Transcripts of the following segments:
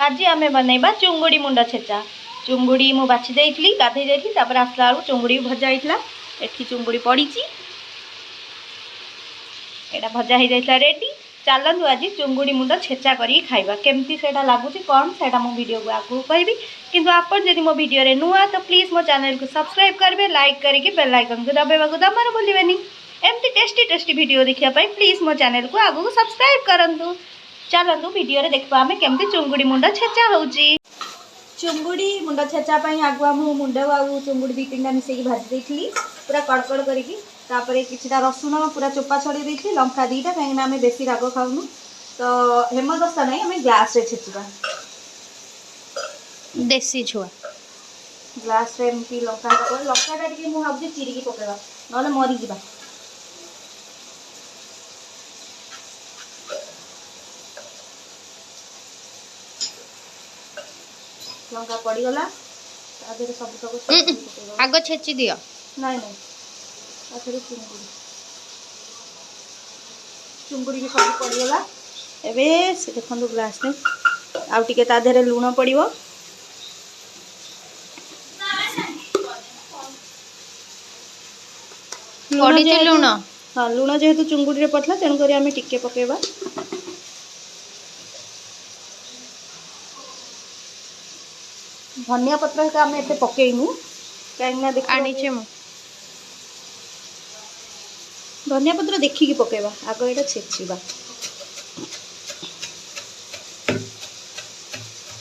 आज आम बनइबा चुंगुड़ी मुंड छेचा। चुंगुड़ी मु बाछि देइथली गाधे जाइथली तापर आसला बेलू चुंगुड़ी भजा होइतला। एठी चुंगुड़ी पड़ीची एटा भजा हो जाइतला रेडी। चलतु आज चुंगुड़ी मुंड छेचा करी खाइबा केमती सेटा लागुची कौन सेटा मो वीडियो को आगु कहबी। किंतु आपण जदि मो वीडियो रे नुआ तो प्लीज मो चैनल को सब्सक्राइब करबे लाइक करके बेल आइकन को दबाइबा को जमार भूलिबेनी। एमती टेस्टी टेस्टी वीडियो देखिया पई प्लीज मो चैनल को आगु सब्सक्राइब करंतु। चलतु वीडियो रे देखबा हमें केमती चुंगुड़ी मुंड छेचा होउची। चुंगुड़ी मुंड छेचा पई आगु हम मुंड आउ चुंगुड़ी दी तीनटा मिसेकी भाजी देइथली पूरा कड़कड़ करिकी। तापर किछटा रसुण पूरा चोपा छड़ी देइथली लंका दीटा कहीं आम बेसी राग खाऊनु तो हेमदस्ता नहीं आम ग्लास रे छेचिबा देसी छुआ ग्लास रे एमती लंकाटा टिके मु भाबुची चिरिकी पकेबा नले मरी जिबा। लंका पड़ी गला तादेरे सब तक आगो छेची दियो नहीं नहीं आखिर चुंगुड़ी भी सब पड़गला। एबे से देखो ग्लास में आउ टिके ता देहरे लुण पड़िबो लुण। हाँ लुण जेहेतु चुंगुड़ी रे पड़ला तेणु करी आमे टिके पकेबा। धनिया पत्र का आमे एते पकेइनु काहेना देख आनिचे मु धनिया पत्र देखिकी पकेबा आगो एटा छेचिबा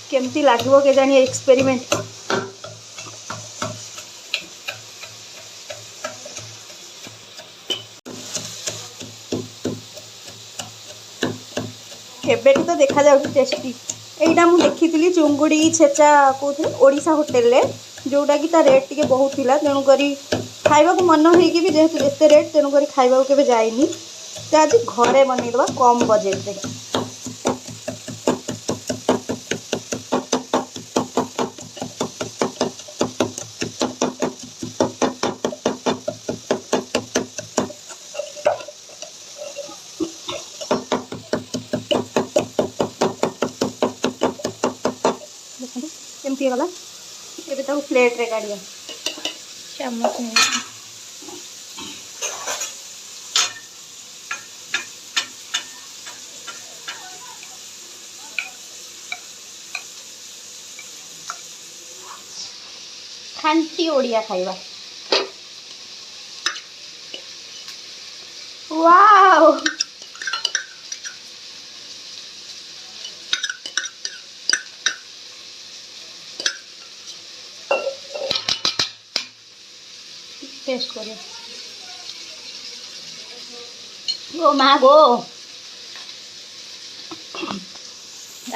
केमती लागबो के जानी एक्सपेरिमेंट। केबेटी तो देखा जाउची टेस्टी। एटा मु देखिथिली चुंगुड़ी छेचा कोथि ओडिसा होटल रे जोटा कि ता रेट टिके बहुत थिला तेणु करी खाइबा को मन होई कि भी जेहेतु एते रेट तेणु करी खाइबा को केबे जाइनी तो आज घरे बनै दबा कम बजेट रे। केमती गला एबे ताको प्लेट रे काढिया चम्मच नहीं खांटी ओडिया खाइबा। वाओ टेस्ट करिए गो माँ गो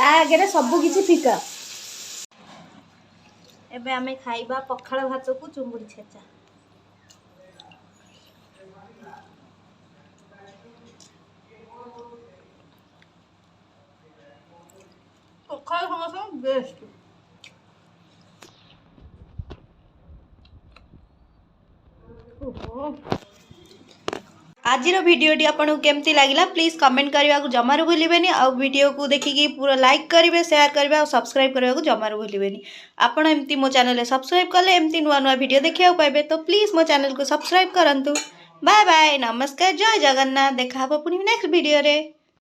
आगे सब किसी फिका। एबे आमे खाइबा पखाळ भात को चुंगुड़ी छेचा। पखाळ भात बेस्ट। आज भिडियोटी आपको केमती लगिला प्लीज कमेंट करने को जमार भूलिबेनी। आ वीडियो को देखिकी पूरा लाइक करेंगे शेयर करेंगे और सब्सक्राइब करने को जमार भूलिबेनी। आपण एमती मो चैनल सब्सक्राइब कले एमती नुआ नुआ वीडियो देखा पाइबे तो प्लीज मो चैनल को सब्सक्राइब करंतु। बाय बाय नमस्कार जय जगन्नाथ देखा पुणी नेक्स्ट वीडियो रे।